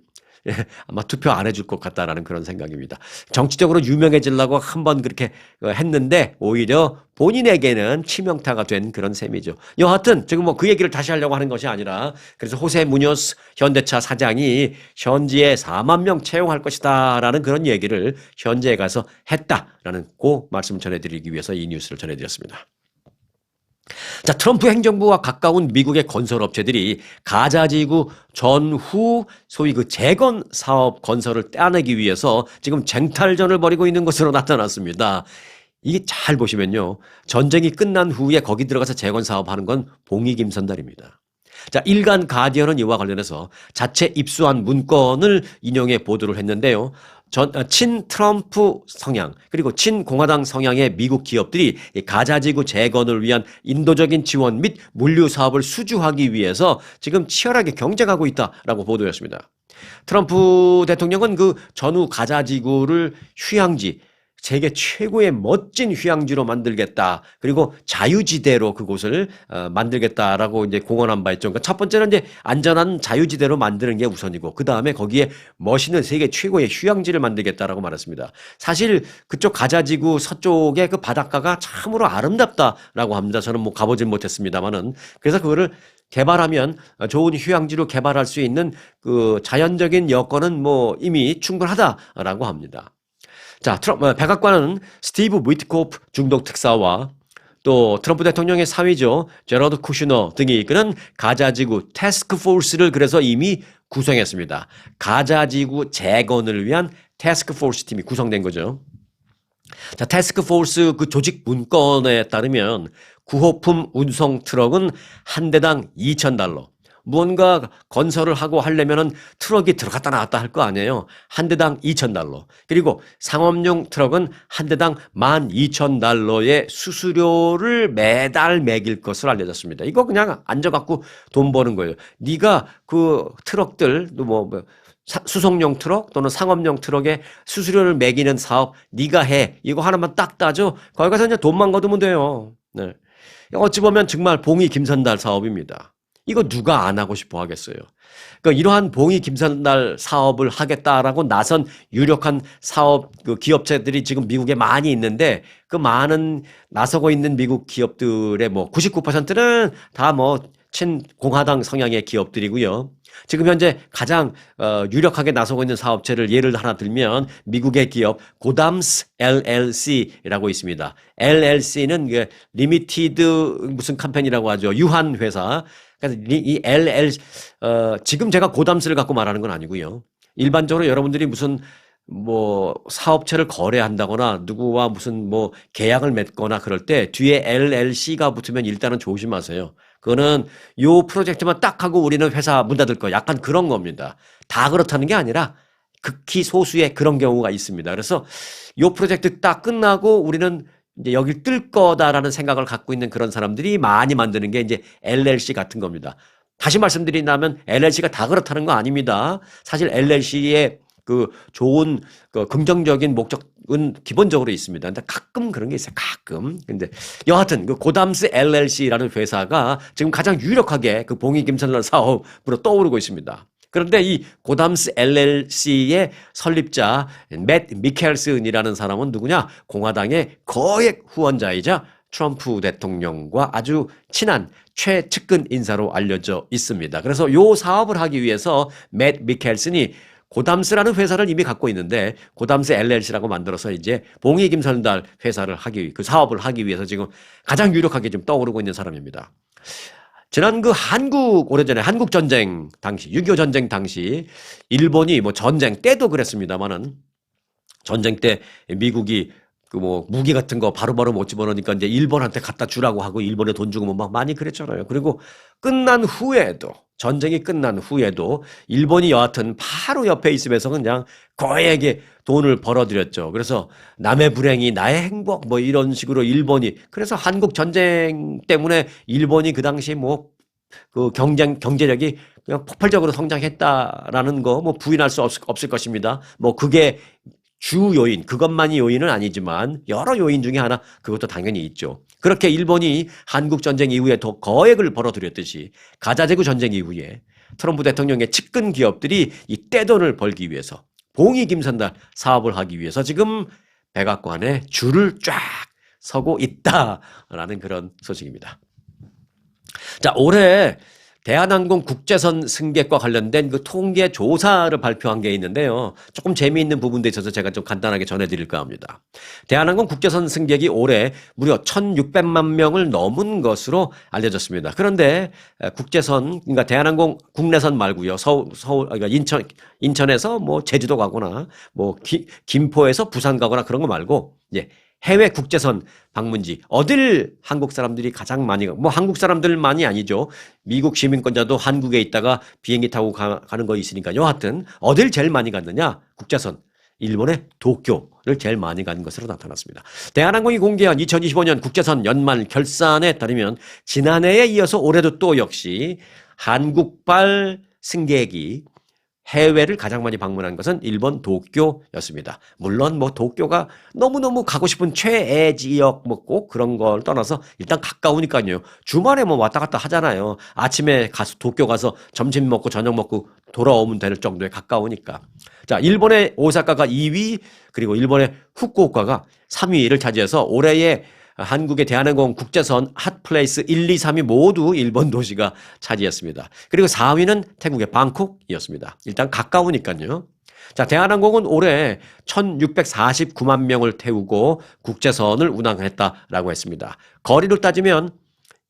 아마 투표 안 해줄 것 같다라는 그런 생각입니다. 정치적으로 유명해지려고 한번 그렇게 했는데 오히려 본인에게는 치명타가 된 그런 셈이죠. 여하튼 지금 뭐 그 얘기를 다시 하려고 하는 것이 아니라 그래서 호세 무뇨스 현대차 사장이 현지에 4만 명 채용할 것이다라는 그런 얘기를 현지에 가서 했다라는 그 말씀을 전해드리기 위해서 이 뉴스를 전해드렸습니다. 자, 트럼프 행정부와 가까운 미국의 건설업체들이 가자지구 전후 소위 그 재건 사업 건설을 떼어내기 위해서 지금 쟁탈전을 벌이고 있는 것으로 나타났습니다. 이게 잘 보시면요. 전쟁이 끝난 후에 거기 들어가서 재건 사업하는 건 봉이김선달입니다. 자, 일간 가디언은 이와 관련해서 자체 입수한 문건을 인용해 보도를 했는데요. 친 트럼프 성향 그리고 친 공화당 성향의 미국 기업들이 가자지구 재건을 위한 인도적인 지원 및 물류 사업을 수주하기 위해서 지금 치열하게 경쟁하고 있다라고 보도했습니다. 트럼프 대통령은 그 전후 가자지구를 휴양지 세계 최고의 멋진 휴양지로 만들겠다. 그리고 자유지대로 그곳을 만들겠다라고 이제 공언한 바 있죠. 그러니까 첫 번째는 이제 안전한 자유지대로 만드는 게 우선이고, 그 다음에 거기에 멋있는 세계 최고의 휴양지를 만들겠다라고 말했습니다. 사실 그쪽 가자지구 서쪽의 그 바닷가가 참으로 아름답다라고 합니다. 저는 뭐 가보진 못했습니다만은. 그래서 그거를 개발하면 좋은 휴양지로 개발할 수 있는 그 자연적인 여건은 뭐 이미 충분하다라고 합니다. 자, 백악관은 스티브 위트코프 중동 특사와 또 트럼프 대통령의 사위죠. 제러드 쿠슈너 등이 이끄는 가자지구 태스크포스를 그래서 이미 구성했습니다. 가자지구 재건을 위한 태스크포스 팀이 구성된 거죠. 자, 태스크포스 그 조직 문건에 따르면 구호품 운송 트럭은 한 대당 $2,000. 무언가 건설을 하고 하려면은 트럭이 들어갔다 나왔다 할 거 아니에요. 한 대당 $2,000. 그리고 상업용 트럭은 한 대당 $12,000의 수수료를 매달 매길 것으로 알려졌습니다. 이거 그냥 앉아갖고 돈 버는 거예요. 네가 그 트럭들 뭐 수송용 트럭 또는 상업용 트럭에 수수료를 매기는 사업 네가 해. 이거 하나만 딱 따져. 거기 가서 이제 돈만 거두면 돼요. 네. 어찌 보면 정말 봉이 김선달 사업입니다. 이거 누가 안 하고 싶어 하겠어요. 그러니까 이러한 봉이 김선달 사업을 하겠다라고 나선 유력한 사업 그 기업체들이 지금 미국에 많이 있는데 그 많은 나서고 있는 미국 기업들의 뭐 99%는 다 뭐 친공화당 성향의 기업들이고요. 지금 현재 가장 유력하게 나서고 있는 사업체를 예를 하나 들면 미국의 기업 고담스 LLC라고 있습니다. LLC는 리미티드 무슨 컴퍼니라고 하죠. 유한 회사. 그래서 이 지금 제가 고담스를 갖고 말하는 건 아니고요. 일반적으로 여러분들이 무슨 뭐 사업체를 거래한다거나 누구와 무슨 뭐 계약을 맺거나 그럴 때 뒤에 LLC가 붙으면 일단은 조심하세요. 그거는 요 프로젝트만 딱 하고 우리는 회사 문 닫을 거 약간 그런 겁니다. 다 그렇다는 게 아니라 극히 소수의 그런 경우가 있습니다. 그래서 요 프로젝트 딱 끝나고 우리는 이제 여길 뜰 거다라는 생각을 갖고 있는 그런 사람들이 많이 만드는 게 이제 LLC 같은 겁니다. 다시 말씀드린다면 LLC가 다 그렇다는 거 아닙니다. 사실 LLC의 그 좋은 그 긍정적인 목적은 기본적으로 있습니다. 근데 가끔 그런 게 있어요. 가끔. 근데 여하튼 그 고담스 LLC라는 회사가 지금 가장 유력하게 그 봉이 김선란 사업으로 떠오르고 있습니다. 그런데 이 고담스 LLC의 설립자 맷 미켈슨이라는 사람은 누구냐? 공화당의 거액 후원자이자 트럼프 대통령과 아주 친한 최측근 인사로 알려져 있습니다. 그래서 요 사업을 하기 위해서 맷 미켈슨이 고담스라는 회사를 이미 갖고 있는데 고담스 LLC라고 만들어서 이제 봉이 김선달 회사를 그 사업을 하기 위해서 지금 가장 유력하게 좀 떠오르고 있는 사람입니다. 지난 그 오래전에 한국 전쟁 당시 6.25 전쟁 당시 일본이 뭐 전쟁 때도 그랬습니다만은 전쟁 때 미국이 그 뭐 무기 같은 거 바로바로 못 집어넣으니까 이제 일본한테 갖다 주라고 하고 일본에 돈 주고 뭐 막 많이 그랬잖아요. 그리고 끝난 후에도 전쟁이 끝난 후에도 일본이 여하튼 바로 옆에 있으면서 그냥 거액의 돈을 벌어들였죠. 그래서 남의 불행이 나의 행복 뭐 이런 식으로 일본이 그래서 한국 전쟁 때문에 일본이 그 당시 뭐 그 경제력이 그냥 폭발적으로 성장했다라는 거 뭐 부인할 수 없을 것입니다. 뭐 그게 주 요인, 그것만이 요인은 아니지만 여러 요인 중에 하나 그것도 당연히 있죠. 그렇게 일본이 한국 전쟁 이후에 더 거액을 벌어들였듯이 가자제구 전쟁 이후에 트럼프 대통령의 측근 기업들이 이 떼돈을 벌기 위해서 봉이 김선달 사업을 하기 위해서 지금 백악관에 줄을 쫙 서고 있다라는 그런 소식입니다. 자, 올해 대한항공 국제선 승객과 관련된 그 통계 조사를 발표한 게 있는데요. 조금 재미있는 부분도 있어서 제가 좀 간단하게 전해드릴까 합니다. 대한항공 국제선 승객이 올해 무려 1,600만 명을 넘은 것으로 알려졌습니다. 그런데 국제선, 그러니까 대한항공 국내선 말고요. 그러니까 인천에서 뭐 제주도 가거나 뭐 김포에서 부산 가거나 그런 거 말고 이제 해외 국제선 방문지 어딜 한국 사람들이 가장 많이 뭐 한국 사람들만이 아니죠. 미국 시민권자도 한국에 있다가 비행기 타고 가는 거 있으니까요. 여하튼 어딜 제일 많이 갔느냐? 국제선. 일본의 도쿄를 제일 많이 간 것으로 나타났습니다. 대한항공이 공개한 2025년 국제선 연말 결산에 따르면 지난해에 이어서 올해도 또 역시 한국발 승객이 해외를 가장 많이 방문한 것은 일본 도쿄였습니다. 물론 뭐 도쿄가 너무너무 가고 싶은 최애 지역 뭐 꼭 그런 걸 떠나서 일단 가까우니까요. 주말에 뭐 왔다 갔다 하잖아요. 아침에 가서 도쿄 가서 점심 먹고 저녁 먹고 돌아오면 될 정도에 가까우니까. 자, 일본의 오사카가 2위 그리고 일본의 후쿠오카가 3위를 차지해서 올해의 한국의 대한항공 국제선 핫플레이스 1, 2, 3위 모두 일본 도시가 차지했습니다. 그리고 4위는 태국의 방콕이었습니다. 일단 가까우니까요. 자, 대한항공은 올해 1,649만 명을 태우고 국제선을 운항했다라고 했습니다. 거리를 따지면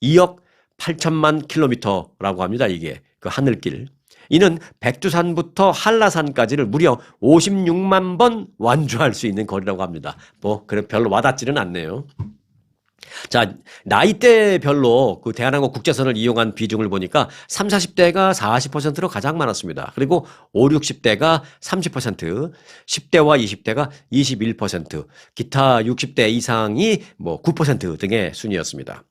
2억 8천만 킬로미터라고 합니다. 이게 그 하늘길. 이는 백두산부터 한라산까지를 무려 56만 번 완주할 수 있는 거리라고 합니다. 뭐 그래 별로 와닿지는 않네요. 자, 나이대별로 그 대한항공 국제선을 이용한 비중을 보니까 30, 40대가 40%로 가장 많았습니다. 그리고 5, 60대가 30%, 10대와 20대가 21%, 기타 60대 이상이 뭐 9% 등의 순이었습니다.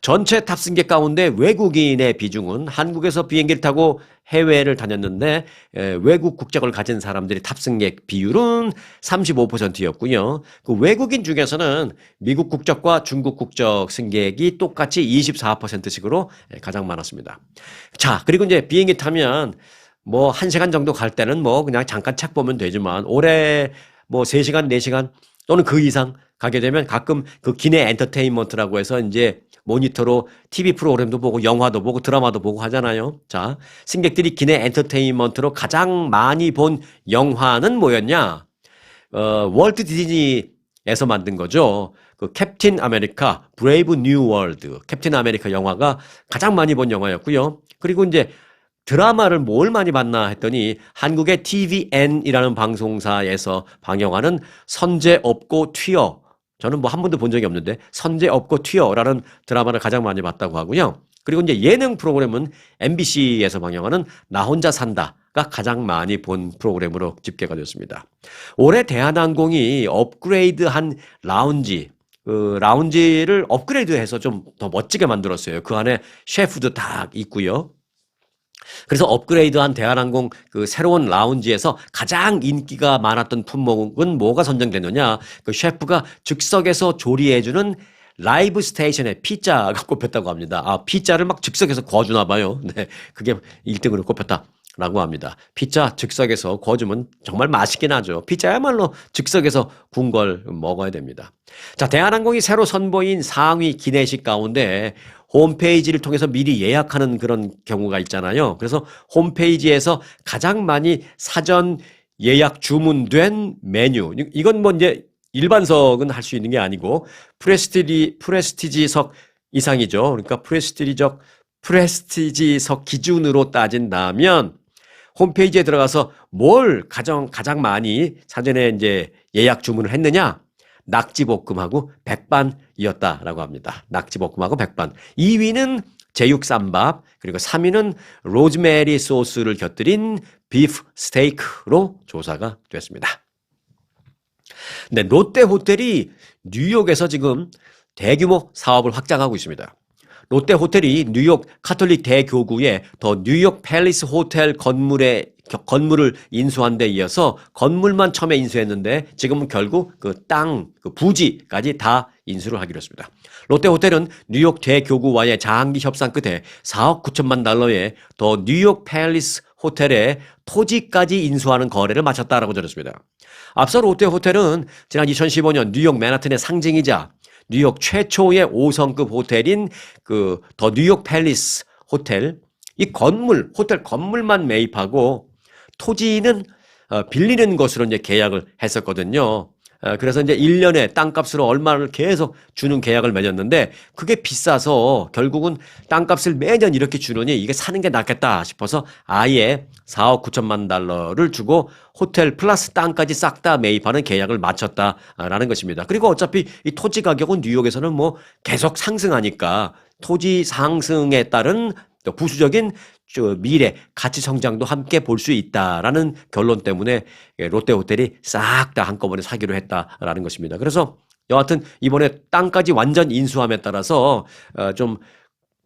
전체 탑승객 가운데 외국인의 비중은 한국에서 비행기를 타고 해외를 다녔는데 외국 국적을 가진 사람들이 탑승객 비율은 35%였고요. 그 외국인 중에서는 미국 국적과 중국 국적 승객이 똑같이 24%씩으로 가장 많았습니다. 자, 그리고 이제 비행기 타면 뭐 1시간 정도 갈 때는 뭐 그냥 잠깐 책 보면 되지만 올해 뭐 3시간, 4시간 또는 그 이상 가게 되면 가끔 그 기내 엔터테인먼트라고 해서 이제 모니터로 TV 프로그램도 보고 영화도 보고 드라마도 보고 하잖아요. 자, 승객들이 기내 엔터테인먼트로 가장 많이 본 영화는 뭐였냐? 월트 디즈니 에서 만든 거죠. 그 캡틴 아메리카 브레이브 뉴 월드 캡틴 아메리카 영화가 가장 많이 본 영화였고요. 그리고 이제 드라마를 뭘 많이 봤나 했더니 한국의 TVN이라는 방송사에서 방영하는 선제 없고 튀어. 저는 뭐 한 번도 본 적이 없는데 선제 없고 튀어라는 드라마를 가장 많이 봤다고 하고요. 그리고 이제 예능 프로그램은 MBC에서 방영하는 나 혼자 산다가 가장 많이 본 프로그램으로 집계가 되었습니다. 올해 대한항공이 업그레이드한 라운지, 그 라운지를 업그레이드해서 좀 더 멋지게 만들었어요. 그 안에 셰프도 딱 있고요. 그래서 업그레이드한 대한항공 그 새로운 라운지에서 가장 인기가 많았던 품목은 뭐가 선정됐느냐? 그 셰프가 즉석에서 조리해주는 라이브 스테이션의 피자가 꼽혔다고 합니다. 아, 피자를 막 즉석에서 구워주나 봐요. 네, 그게 1등으로 꼽혔다라고 합니다. 피자 즉석에서 구워주면 정말 맛있긴 하죠. 피자야말로 즉석에서 구운 걸 먹어야 됩니다. 자, 대한항공이 새로 선보인 상위 기내식 가운데 홈페이지를 통해서 미리 예약하는 그런 경우가 있잖아요. 그래서 홈페이지에서 가장 많이 사전 예약 주문된 메뉴. 이건 뭐 이제 일반석은 할 수 있는 게 아니고 프레스티지석 이상이죠. 그러니까 프레스티지석 기준으로 따진다면 홈페이지에 들어가서 뭘 가장 많이 사전에 이제 예약 주문을 했느냐? 낙지볶음하고 백반이었다라고 합니다. 낙지볶음하고 백반. 2위는 제육쌈밥, 그리고 3위는 로즈메리 소스를 곁들인 비프 스테이크로 조사가 됐습니다. 네, 롯데호텔이 뉴욕에서 지금 대규모 사업을 확장하고 있습니다. 롯데호텔이 뉴욕 카톨릭 대교구에 더 뉴욕 팰리스 호텔 건물을 인수한 데 이어서 건물만 처음에 인수했는데 지금은 결국 그 부지까지 다 인수를 하기로 했습니다. 롯데호텔은 뉴욕 대교구와의 장기 협상 끝에 4억 9천만 달러의 더 뉴욕 팰리스 호텔의 토지까지 인수하는 거래를 마쳤다라고 전했습니다. 앞서 롯데호텔은 지난 2015년 뉴욕 맨하튼의 상징이자 뉴욕 최초의 5성급 호텔인 그 더 뉴욕 팰리스 호텔, 이 호텔 건물만 매입하고 토지는 빌리는 것으로 이제 계약을 했었거든요. 그래서 이제 1년에 땅값으로 얼마를 계속 주는 계약을 맺었는데 그게 비싸서 결국은 땅값을 매년 이렇게 주느니 이게 사는 게 낫겠다 싶어서 아예 4억 9천만 달러를 주고 호텔 플러스 땅까지 싹 다 매입하는 계약을 마쳤다라는 것입니다. 그리고 어차피 이 토지 가격은 뉴욕에서는 뭐 계속 상승하니까 토지 상승에 따른 또 부수적인 미래 가치 성장도 함께 볼 수 있다라는 결론 때문에 롯데호텔이 싹 다 한꺼번에 사기로 했다라는 것입니다. 그래서 여하튼 이번에 땅까지 완전 인수함에 따라서 좀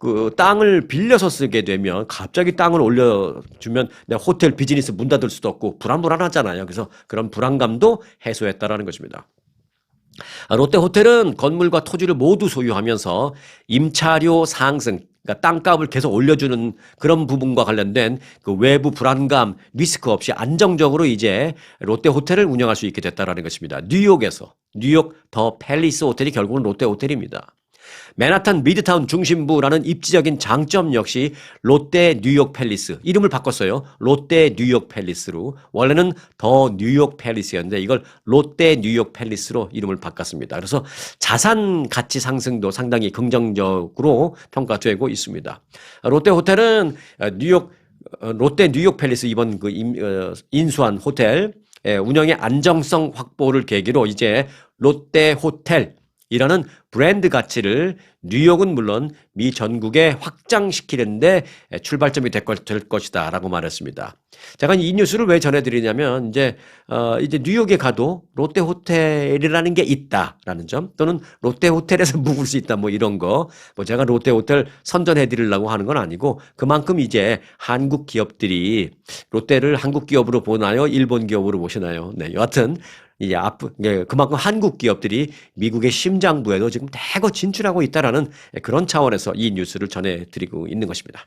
그 땅을 빌려서 쓰게 되면 갑자기 땅을 올려주면 내 호텔 비즈니스 문 닫을 수도 없고 불안하잖아요. 그래서 그런 불안감도 해소했다라는 것입니다. 롯데호텔은 건물과 토지를 모두 소유하면서 임차료 상승, 그러니까 땅값을 계속 올려주는 그런 부분과 관련된 그 외부 불안감, 리스크 없이 안정적으로 이제 롯데호텔을 운영할 수 있게 됐다라는 것입니다. 뉴욕에서 뉴욕 더 팰리스 호텔이 결국은 롯데호텔입니다. 맨하탄 미드타운 중심부라는 입지적인 장점 역시 롯데 뉴욕 팰리스, 이름을 바꿨어요. 롯데 뉴욕 팰리스로. 원래는 더 뉴욕 팰리스였는데 이걸 롯데 뉴욕 팰리스로 이름을 바꿨습니다. 그래서 자산 가치 상승도 상당히 긍정적으로 평가되고 있습니다. 롯데 호텔은 롯데 뉴욕 팰리스 이번 인수한 호텔 운영의 안정성 확보를 계기로 이제 롯데 호텔 이라는 브랜드 가치를 뉴욕은 물론 미 전국에 확장시키는데 출발점이 될 것이다 라고 말했습니다. 제가 이 뉴스를 왜 전해드리냐면 이제 뉴욕에 가도 롯데호텔이라는 게 있다라는 점, 또는 롯데호텔에서 묵을 수 있다 뭐 이런 거, 뭐 제가 롯데호텔 선전해드리려고 하는 건 아니고 그만큼 이제 한국 기업들이 롯데를 한국 기업으로 보나요? 일본 기업으로 보시나요? 네, 여하튼 이제 그만큼 한국 기업들이 미국의 심장부에도 지금 대거 진출하고 있다라는 그런 차원에서 이 뉴스를 전해드리고 있는 것입니다.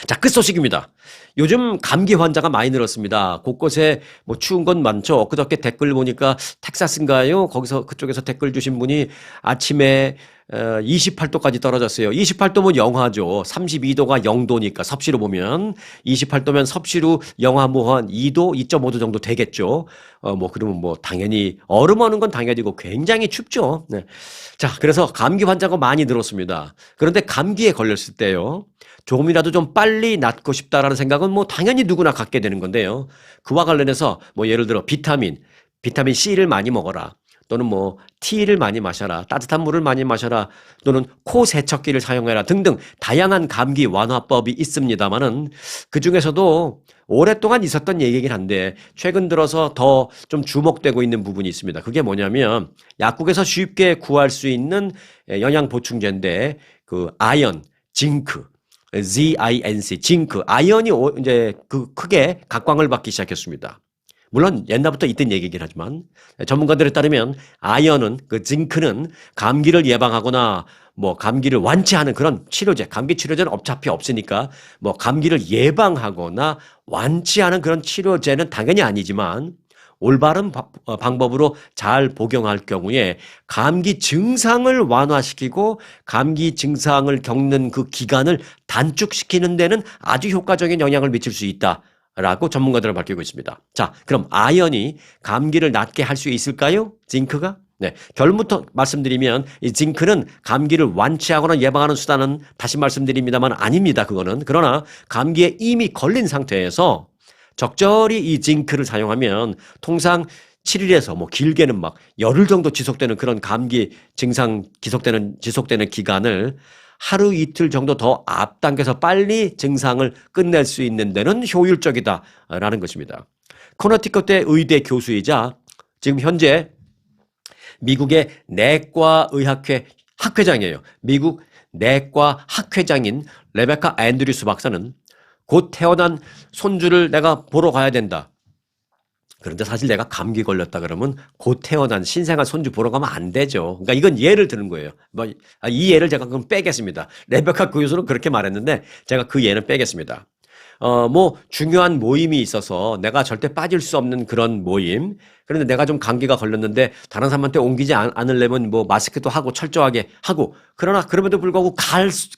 자, 끝 소식입니다. 요즘 감기 환자가 많이 늘었습니다. 곳곳에 뭐 추운 건 많죠. 엊그저께 댓글 보니까 텍사스인가요? 그쪽에서 댓글 주신 분이 아침에 28도까지 떨어졌어요. 28도면 영하죠. 32도가 0도니까 섭씨로 보면 28도면 섭씨로 영하 뭐 한 2도, 2.5도 정도 되겠죠. 뭐 그러면 뭐 당연히 얼음 오는 건 당연히고 굉장히 춥죠. 네. 자, 그래서 감기 환자가 많이 늘었습니다. 그런데 감기에 걸렸을 때요. 조금이라도 좀 빨리 낫고 싶다라는 생각은 뭐 당연히 누구나 갖게 되는 건데요. 그와 관련해서 뭐 예를 들어 비타민 C를 많이 먹어라. 또는 뭐 티를 많이 마셔라. 따뜻한 물을 많이 마셔라. 또는 코 세척기를 사용해라 등등 다양한 감기 완화법이 있습니다만은 그중에서도 오랫동안 있었던 얘기긴 한데 최근 들어서 더 좀 주목되고 있는 부분이 있습니다. 그게 뭐냐면 약국에서 쉽게 구할 수 있는 영양 보충제인데 그 아연, 징크, ZINC, 징크, 아연이 이제 그 크게 각광을 받기 시작했습니다. 물론 옛날부터 있던 얘기긴 하지만 전문가들에 따르면 아연은 그 징크는 감기를 예방하거나 뭐 감기를 완치하는 그런 치료제, 감기 치료제는 어차피 없으니까 뭐 감기를 예방하거나 완치하는 그런 치료제는 당연히 아니지만 올바른 방법으로 잘 복용할 경우에 감기 증상을 완화시키고 감기 증상을 겪는 그 기간을 단축시키는 데는 아주 효과적인 영향을 미칠 수 있다. 라고 전문가들은 밝히고 있습니다. 자, 그럼 아연이 감기를 낫게 할 수 있을까요? 징크가? 네. 결론부터 말씀드리면 이 징크는 감기를 완치하거나 예방하는 수단은 다시 말씀드립니다만 아닙니다. 그거는. 그러나 감기에 이미 걸린 상태에서 적절히 이 징크를 사용하면 통상 7일에서 뭐 길게는 막 열흘 정도 지속되는 그런 감기 증상 지속되는 기간을 하루 이틀 정도 더 앞당겨서 빨리 증상을 끝낼 수 있는 데는 효율적이다라는 것입니다. 커네티컷대 의대 교수이자 지금 현재 미국의 내과의학회 학회장이에요. 미국 내과 학회장인 레베카 앤드류스 박사는 곧 태어난 손주를 내가 보러 가야 된다. 그런데 사실 내가 감기 걸렸다 그러면 곧 태어난 신생아 손주 보러 가면 안 되죠. 그러니까 이건 예를 드는 거예요. 이 예를 제가 그럼 빼겠습니다. 레베카 교수는 그렇게 말했는데 제가 그 예는 빼겠습니다. 뭐 중요한 모임이 있어서 내가 절대 빠질 수 없는 그런 모임. 그런데 내가 좀 감기가 걸렸는데 다른 사람한테 옮기지 않으려면 뭐 마스크도 하고 철저하게 하고 그러나 그럼에도 불구하고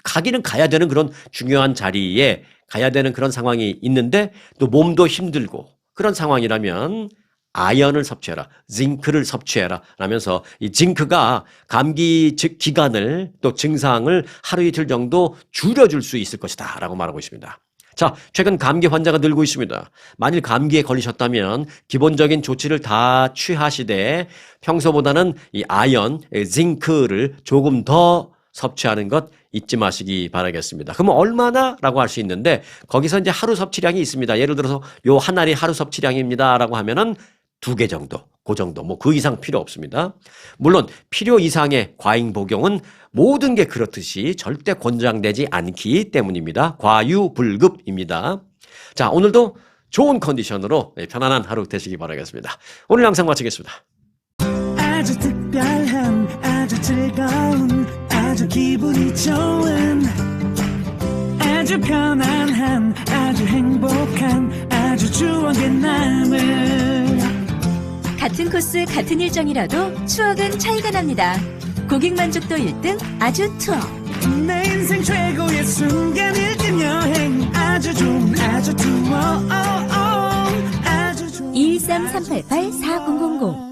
가기는 가야 되는 그런 중요한 자리에 가야 되는 그런 상황이 있는데 또 몸도 힘들고 그런 상황이라면 아연을 섭취해라. 징크를 섭취해라. 라면서 이 징크가 감기 기간을 또 증상을 하루 이틀 정도 줄여줄 수 있을 것이다. 라고 말하고 있습니다. 자, 최근 감기 환자가 늘고 있습니다. 만일 감기에 걸리셨다면 기본적인 조치를 다 취하시되 평소보다는 이 아연, 징크를 조금 더 섭취하는 것 잊지 마시기 바라겠습니다. 그러면 얼마나? 라고 할 수 있는데 거기서 이제 하루 섭취량이 있습니다. 예를 들어서 요 한 알이 하루 섭취량입니다. 라고 하면은 2개 정도, 그 정도, 뭐 그 이상 필요 없습니다. 물론 필요 이상의 과잉 복용은 모든 게 그렇듯이 절대 권장되지 않기 때문입니다. 과유불급입니다. 자, 오늘도 좋은 컨디션으로 편안한 하루 되시기 바라겠습니다. 오늘 영상 마치겠습니다. 아주 특별한 아주 즐거운 아주 기분이 좋은 아주 편안한 아주 행복한 아주 추억의 남을 같은 코스 같은 일정이라도 추억은 차이가 nap니다. 고객 만족도 1등 아주 투어. 내 인생 최고의 순간 1등 여행 아주 좋은 아주 투어 아주 좋은 213-388-4000